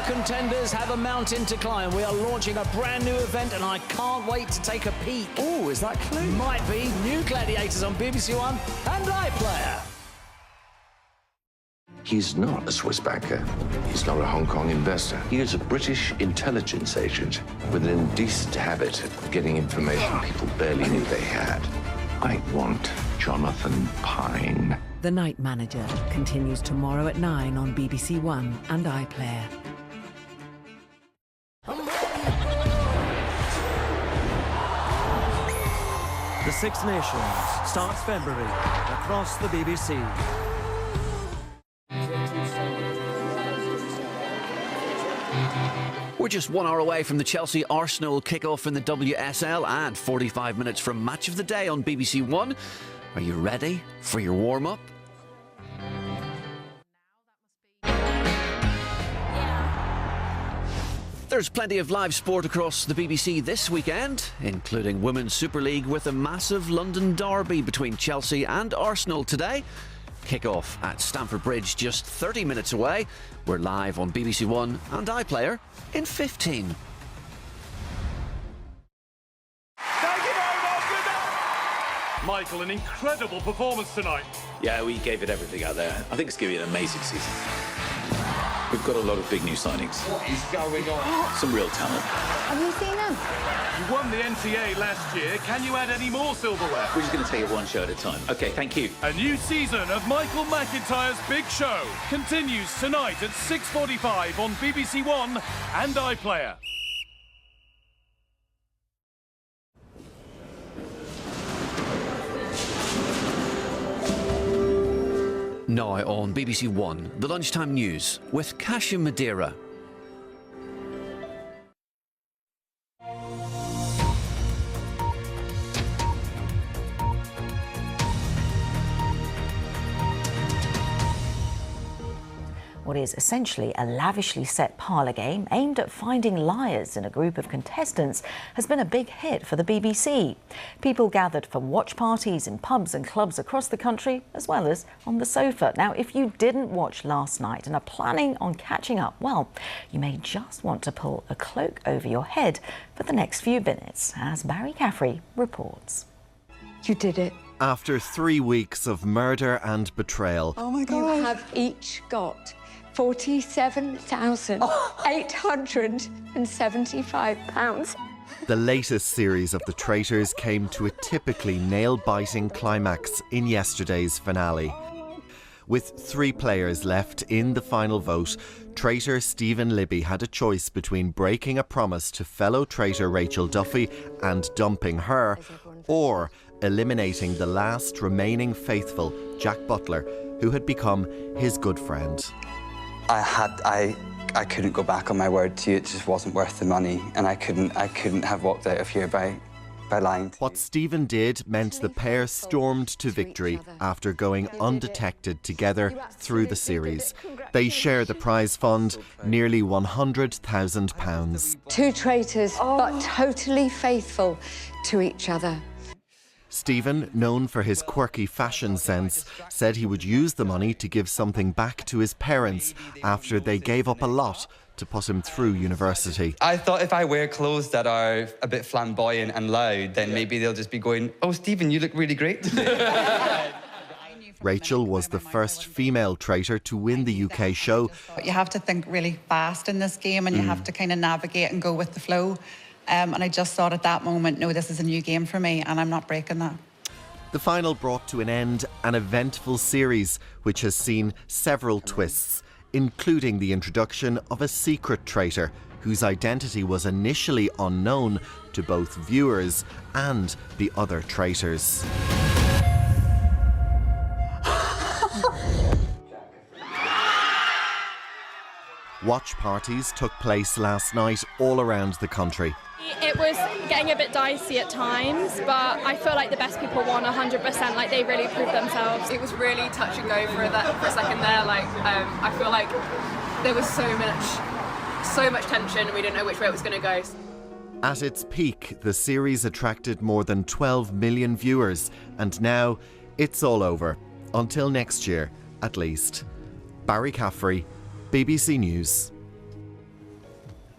contenders have a mountain to climb. We are launching a brand new event and I can't wait to take a peek. Oh, is that Clue? Might be. New Gladiators on BBC One and iPlayer. He's not a Swiss banker. He's not a Hong Kong investor. He is a British intelligence agent with an indecent habit of getting information people barely knew they had. I want Jonathan Pine. The Night Manager continues tomorrow at 9 on BBC One and iPlayer. The Six Nations starts February across the BBC. We're just 1 hour away from the Chelsea-Arsenal kick-off in the WSL and 45 minutes from Match of the Day on BBC One. Are you ready for your warm-up? There's plenty of live sport across the BBC this weekend, including Women's Super League with a massive London derby between Chelsea and Arsenal today. Kick-off at Stamford Bridge just 30 minutes away. We're live on BBC One and iPlayer in 15. Thank you very much. Michael, an incredible performance tonight. Yeah, we gave it everything out there. I think it's going to be an amazing season. We've got a lot of big new signings. What is going on? Some real talent. Have you seen them? You won the NCA last year. Can you add any more silverware? We're just going to take it one show at a time. OK, thank you. A new season of Michael McIntyre's Big Show continues tonight at 6:45 on BBC One and iPlayer. Now on BBC One, the lunchtime news with Kasia Madeira. What is essentially a lavishly set parlour game aimed at finding liars in a group of contestants has been a big hit for the BBC. People gathered for watch parties in pubs and clubs across the country, as well as on the sofa. Now, if you didn't watch last night and are planning on catching up, well, you may just want to pull a cloak over your head for the next few minutes, as Barry Caffrey reports. You did it. After 3 weeks of murder and betrayal. Oh my God. You have each got £47,875. The latest series of The Traitors came to a typically nail-biting climax in yesterday's finale. With 3 players left in the final vote, traitor Stephen Libby had a choice between breaking a promise to fellow traitor Rachel Duffy and dumping her, or eliminating the last remaining faithful, Jack Butler, who had become his good friend. I couldn't go back on my word to you. It just wasn't worth the money, and I couldn't have walked out of here by lying. What Stephen did meant the pair stormed to victory after going undetected together through the series. They share the prize fund, nearly £100,000. 2 traitors, but totally faithful to each other. Stephen, known for his quirky fashion sense, said he would use the money to give something back to his parents after they gave up a lot to put him through university. I thought if I wear clothes that are a bit flamboyant and loud, then maybe they'll just be going, "Oh, Stephen, you look really great today." Rachel was the first female traitor to win the UK show. But you have to think really fast in this game, and you have to kind of navigate and go with the flow. And I just thought at that moment, no, this is a new game for me, and I'm not breaking that. The final brought to an end an eventful series which has seen several twists, including the introduction of a secret traitor whose identity was initially unknown to both viewers and the other traitors. Watch parties took place last night all around the country. It was getting a bit dicey at times, but I feel like the best people won 100%, like they really proved themselves. It was really touch and go for a second there. I feel like there was so much tension and we didn't know which way it was going to go. At its peak, the series attracted more than 12 million viewers, and now it's all over. Until next year, at least. Barry Caffrey, BBC News.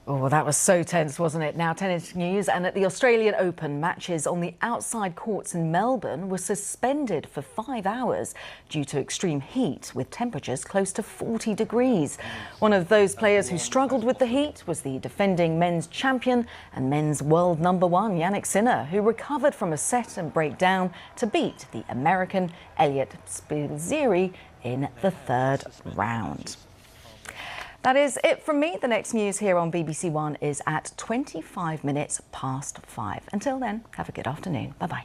Oh, that was so tense, wasn't it? Now, tennis news. And at the Australian Open, matches on the outside courts in Melbourne were suspended for 5 hours due to extreme heat, with temperatures close to 40 degrees. One of those players who struggled with the heat was the defending men's champion and men's world #1, Yannick Sinner, who recovered from a set and breakdown to beat the American Elliot Spizzirri in the third round. That is it from me. The next news here on BBC One is at 25 minutes past 5. Until then, have a good afternoon. Bye-bye.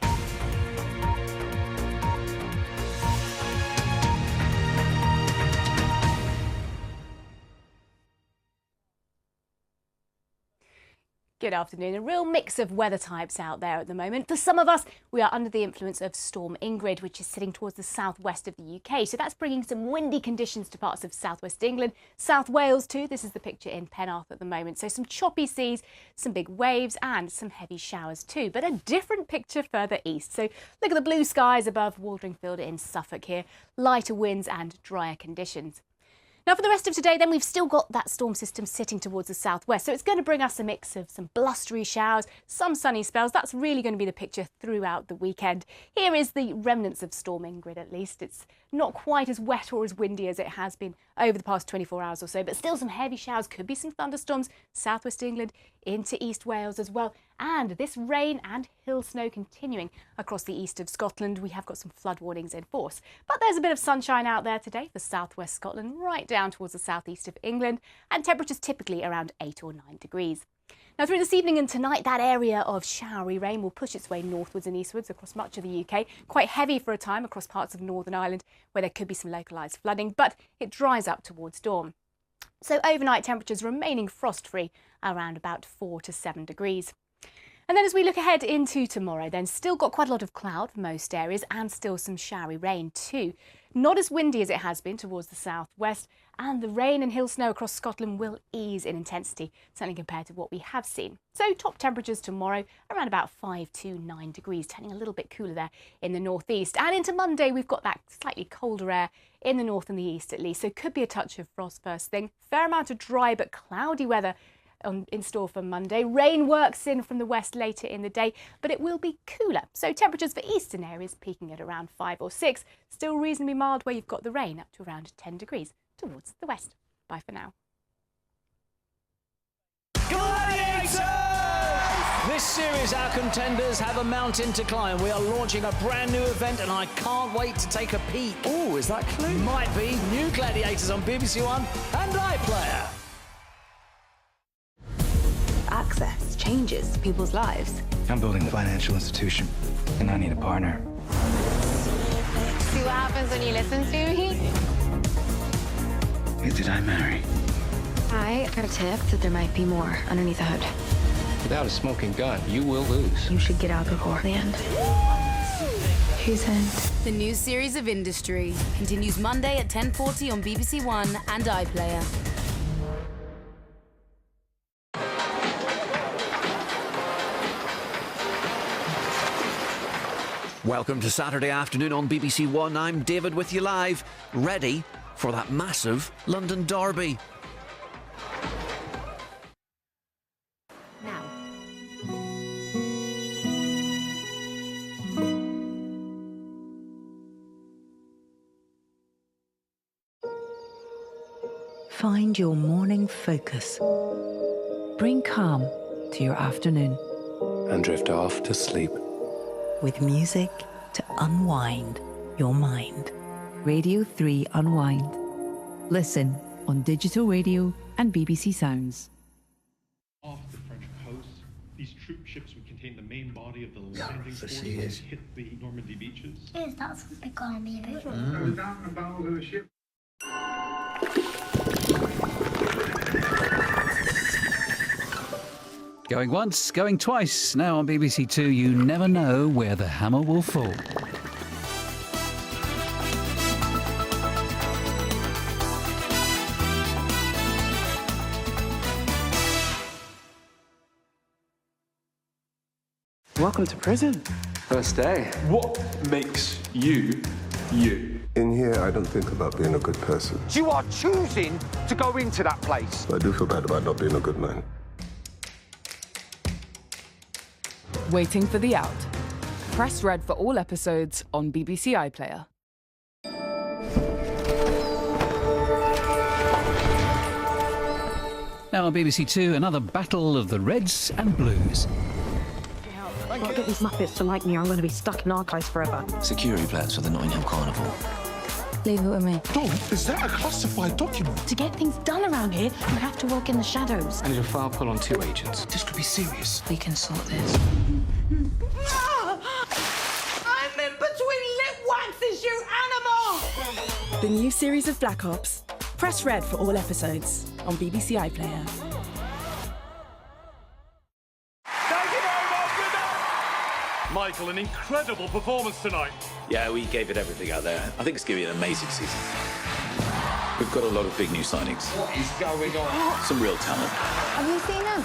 Good afternoon. A real mix of weather types out there at the moment. For some of us, we are under the influence of Storm Ingrid, which is sitting towards the southwest of the UK. So that's bringing some windy conditions to parts of southwest England, South Wales too. This is the picture in Penarth at the moment. So some choppy seas, some big waves and some heavy showers too. But a different picture further east. So look at the blue skies above Waldringfield in Suffolk here. Lighter winds and drier conditions. Now for the rest of today then, we've still got that storm system sitting towards the southwest, so it's going to bring us a mix of some blustery showers, some sunny spells. That's really going to be the picture throughout the weekend. Here is the remnants of Storm Ingrid at least. It's not quite as wet or as windy as it has been over the past 24 hours or so, but still some heavy showers, could be some thunderstorms, southwest England into East Wales as well. And this rain and hill snow continuing across the east of Scotland. We have got some flood warnings in force. But there's a bit of sunshine out there today for southwest Scotland, right down towards the southeast of England, and temperatures typically around 8 or 9 degrees. Now through this evening and tonight, that area of showery rain will push its way northwards and eastwards across much of the UK. Quite heavy for a time across parts of Northern Ireland where there could be some localised flooding, but it dries up towards dawn. So overnight temperatures remaining frost-free around about 4 to 7 degrees. And then as we look ahead into tomorrow, then still got quite a lot of cloud for most areas and still some showery rain too. Not as windy as it has been towards the southwest, and the rain and hill snow across Scotland will ease in intensity, certainly compared to what we have seen. So top temperatures tomorrow around about 5 to 9 degrees, turning a little bit cooler there in the northeast. And into Monday, we've got that slightly colder air in the north and the east at least, so could be a touch of frost first thing. Fair amount of dry but cloudy weather in store for Monday. Rain works in from the west later in the day, but it will be cooler. So temperatures for eastern areas peaking at around 5 or 6. Still reasonably mild where you've got the rain up to around 10 degrees towards the west. Bye for now. Gladiators! This series, our contenders have a mountain to climb. We are launching a brand new event and I can't wait to take a peek. Oh, is that clue? Might be. New Gladiators on BBC One and iPlayer. Access changes people's lives. I'm building a financial institution, and I need a partner. See what happens when you listen to me? Who did I marry? I got a tip that there might be more underneath the hood. Without a smoking gun, you will lose. You should get out before the end. Who's in? The new series of Industry continues Monday at 10:40 on BBC One and iPlayer. Welcome to Saturday afternoon on BBC One. I'm David with you live, ready for that massive London derby. Now. Find your morning focus. Bring calm to your afternoon. And drift off to sleep. With music to unwind your mind. Radio 3 Unwind. Listen on digital radio and BBC Sounds. Off the French coast, these troop ships would contain the main body of the landing force when they hit the Normandy beaches. Is that something on me? Down the bow of the ship. Going once, going twice. Now on BBC Two, you never know where the hammer will fall. Welcome to prison. First day. What makes you, you? In here, I don't think about being a good person. You are choosing to go into that place. I do feel bad about not being a good man. waiting for the out. Press red for all episodes on BBC iPlayer. Now on BBC Two, another battle of the Reds and Blues. I can't get these Muppets to like me or I'm going to be stuck in archives forever. Security plans for the Nottingham Carnival. Leave it with me. Dom, is that a classified document? To get things done around here, you have to work in the shadows. I need a file put on 2 agents. This could be serious. We can sort this. I'm in between lip waxes, you animal! The new series of Black Ops. Press red for all episodes on BBC iPlayer. Michael, an incredible performance tonight. Yeah, we gave it everything out there. I think it's going to be an amazing season. We've got a lot of big new signings. What is going on? Some real talent. Have you seen them?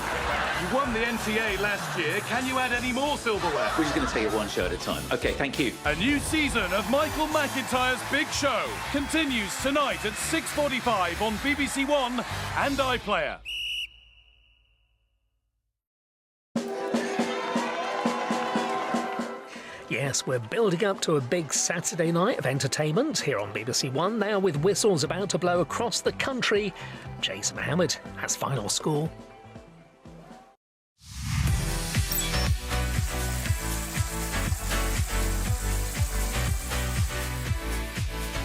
You won the NTA last year. Can you add any more silverware? We're just going to take it one show at a time. OK, thank you. A new season of Michael McIntyre's Big Show continues tonight at 6:45 on BBC One and iPlayer. Yes, we're building up to a big Saturday night of entertainment here on BBC One. Now with whistles about to blow across the country, Jason Mohammed has final score.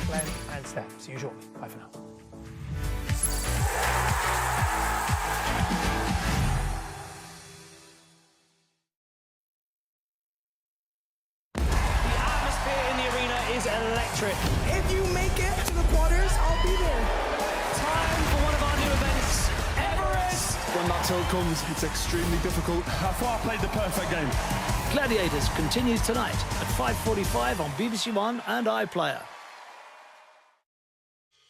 Glenn and Steph, see you shortly. Bye for now. Is electric. If you make it to the quarters, I'll be there. Time for one of our new events, Everest. When that tilt comes, it's extremely difficult. I thought I played the perfect game. Gladiators continues tonight at 5:45 on BBC One and iPlayer.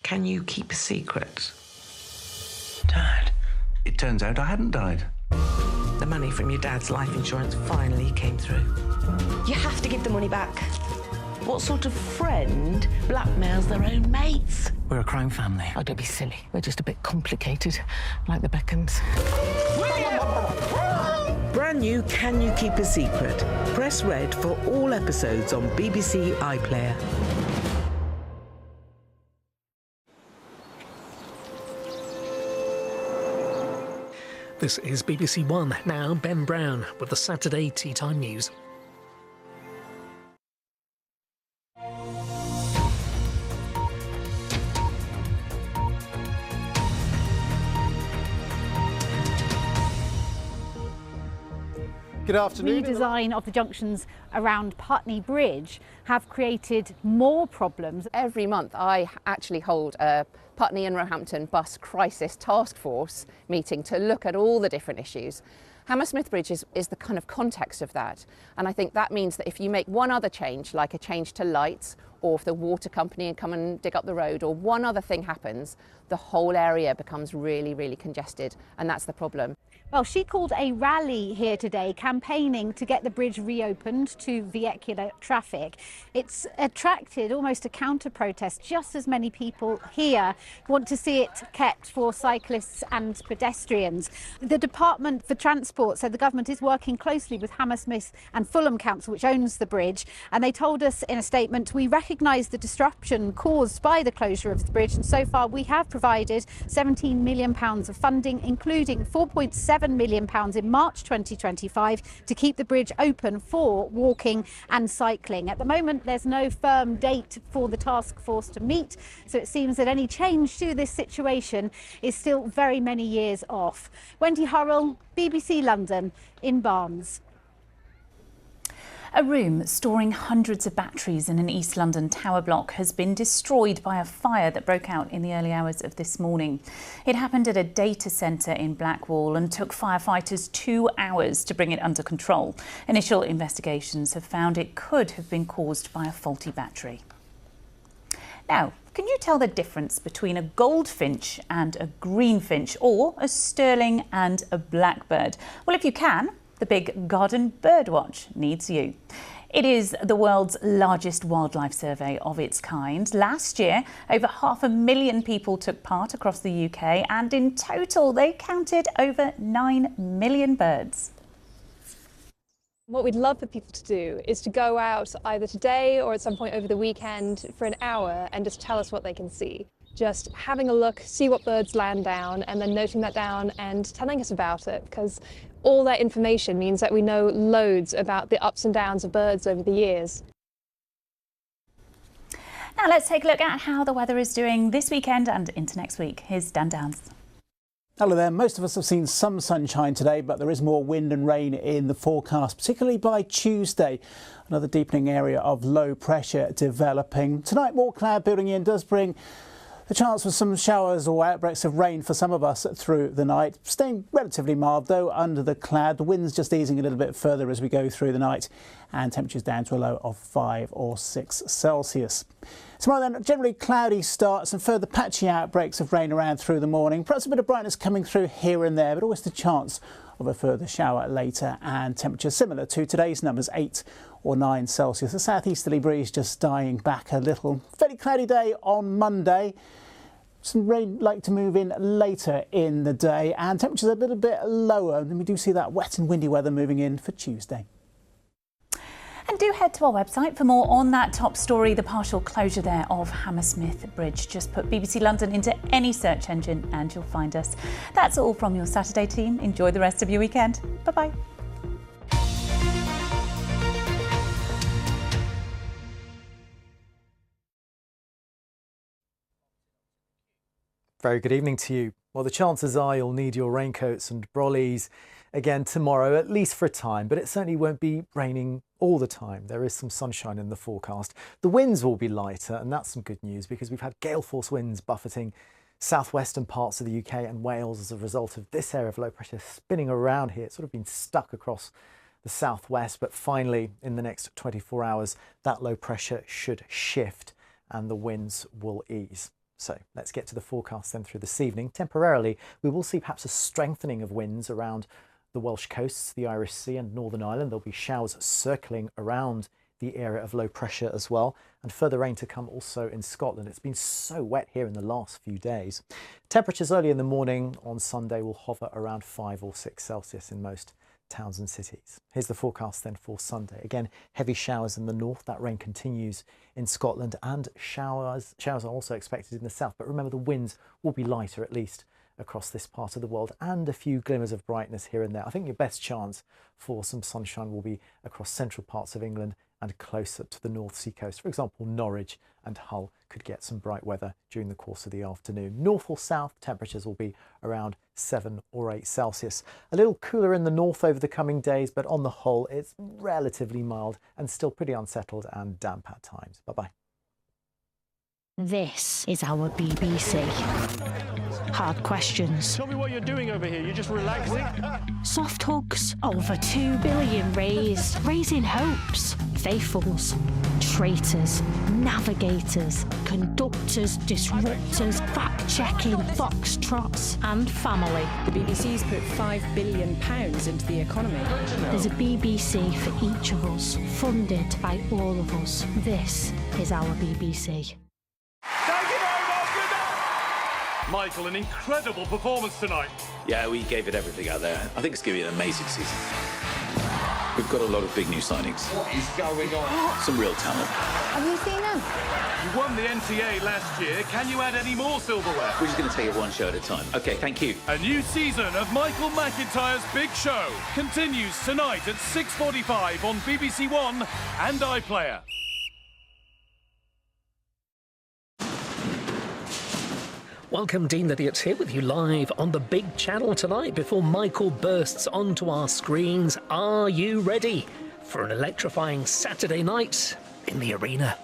Can you keep a secret? Dad, it turns out I hadn't died. The money from your dad's life insurance finally came through. You have to give the money back. What sort of friend blackmails their own mates? We're a crime family. Oh, don't be silly. We're just a bit complicated, like the Beckhams. Brand new Can You Keep a Secret? Press red for all episodes on BBC iPlayer. This is BBC One. Now Ben Brown with the Saturday Tea Time News. Good afternoon. Redesign of the junctions around Putney Bridge have created more problems. Every month I actually hold a Putney and Roehampton bus crisis task force meeting to look at all the different issues. Hammersmith Bridge is the kind of context of that, and I think that means that if you make one other change, like a change to lights, or if the water company come and dig up the road, or one other thing happens, the whole area becomes really, really congested, and that's the problem. Well, she called a rally here today campaigning to get the bridge reopened to vehicular traffic. It's attracted almost a counter-protest. Just as many people here want to see it kept for cyclists and pedestrians. The Department for Transport said the government is working closely with Hammersmith and Fulham Council, which owns the bridge, and they told us in a statement, we recognise the disruption caused by the closure of the bridge, and so far we have provided £17 million of funding, including £4.7 million in March 2025 to keep the bridge open for walking and cycling. At the moment, there's no firm date for the task force to meet, so it seems that any change to this situation is still very many years off. Wendy Hurrell, BBC London, in Barnes. A room storing hundreds of batteries in an East London tower block has been destroyed by a fire that broke out in the early hours of this morning. It happened at a data centre in Blackwall and took firefighters 2 hours to bring it under control. Initial investigations have found it could have been caused by a faulty battery. Now, can you tell the difference between a goldfinch and a greenfinch, or a sterling and a blackbird? Well, if you can, the big Garden Birdwatch needs you. It is the world's largest wildlife survey of its kind. Last year, over 500,000 people took part across the UK, and in total they counted over 9 million birds. What we'd love for people to do is to go out either today or at some point over the weekend for an hour and just tell us what they can see. Just having a look, see what birds land down, and then noting that down and telling us about it, because all that information means that we know loads about the ups and downs of birds over the years. Now let's take a look at how the weather is doing this weekend and into next week. Here's Dan Downs. Hello there. Most of us have seen some sunshine today, but there is more wind and rain in the forecast, particularly by Tuesday. Another deepening area of low pressure developing. Tonight, more cloud building in does bring the chance for some showers or outbreaks of rain for some of us through the night. Staying relatively mild though under the cloud. The wind's just easing a little bit further as we go through the night, and temperatures down to a low of 5 or 6 Celsius. Tomorrow then, generally cloudy starts and further patchy outbreaks of rain around through the morning. Perhaps a bit of brightness coming through here and there, but always the chance of a further shower later, and temperatures similar to today's numbers, 8 or 9 Celsius. The southeasterly breeze just dying back a little. Fairly cloudy day on Monday. Some rain like to move in later in the day, and temperatures a little bit lower. And we do see that wet and windy weather moving in for Tuesday. And do head to our website for more on that top story, the partial closure there of Hammersmith Bridge. Just put BBC London into any search engine and you'll find us. That's all from your Saturday team. Enjoy the rest of your weekend. Bye-bye. Very good evening to you. Well, the chances are you'll need your raincoats and brollies again tomorrow, at least for a time, but it certainly won't be raining all the time. There is some sunshine in the forecast. The winds will be lighter, and that's some good news because we've had gale force winds buffeting southwestern parts of the UK and Wales as a result of this area of low pressure spinning around here. It's sort of been stuck across the southwest, but finally in the next 24 hours, that low pressure should shift and the winds will ease. So let's get to the forecast then through this evening. Temporarily, we will see perhaps a strengthening of winds around the Welsh coasts, the Irish Sea and Northern Ireland. There'll be showers circling around the area of low pressure as well, and further rain to come also in Scotland. It's been so wet here in the last few days. Temperatures early in the morning on Sunday will hover around 5 or 6 Celsius in most towns and cities. Here's the forecast then for Sunday. Again, heavy showers in the north. That rain continues in Scotland, and showers are also expected in the south. But remember, the winds will be lighter, at least across this part of the world, and a few glimmers of brightness here and there. I think your best chance for some sunshine will be across central parts of England and closer to the North Sea coast. For example, Norwich and Hull could get some bright weather during the course of the afternoon. North or south, temperatures will be around 7 or 8 Celsius. A little cooler in the north over the coming days, but on the whole, it's relatively mild and still pretty unsettled and damp at times. Bye-bye. This is our BBC. Hard questions. Tell me what you're doing over here. You're just relaxing? Soft hugs. Over 2 billion raised. Raising hopes. Faithfuls. Traitors. Navigators. Conductors. Disruptors. Fact-checking. Foxtrots. And family. The BBC's put £5 billion into the economy. There's a BBC for each of us. Funded by all of us. This is our BBC. Michael, an incredible performance tonight. Yeah, we gave it everything out there. I think it's going to be an amazing season. We've got a lot of big new signings. What is going on? Some real talent. Have you seen them? You won the NTA last year. Can you add any more silverware? We're just going to take it one show at a time. OK, thank you. A new season of Michael McIntyre's Big Show continues tonight at 6:45 on BBC One and iPlayer. Welcome, Dean Lidiott's here with you live on the big channel tonight before Michael bursts onto our screens. Are you ready for an electrifying Saturday night in the arena?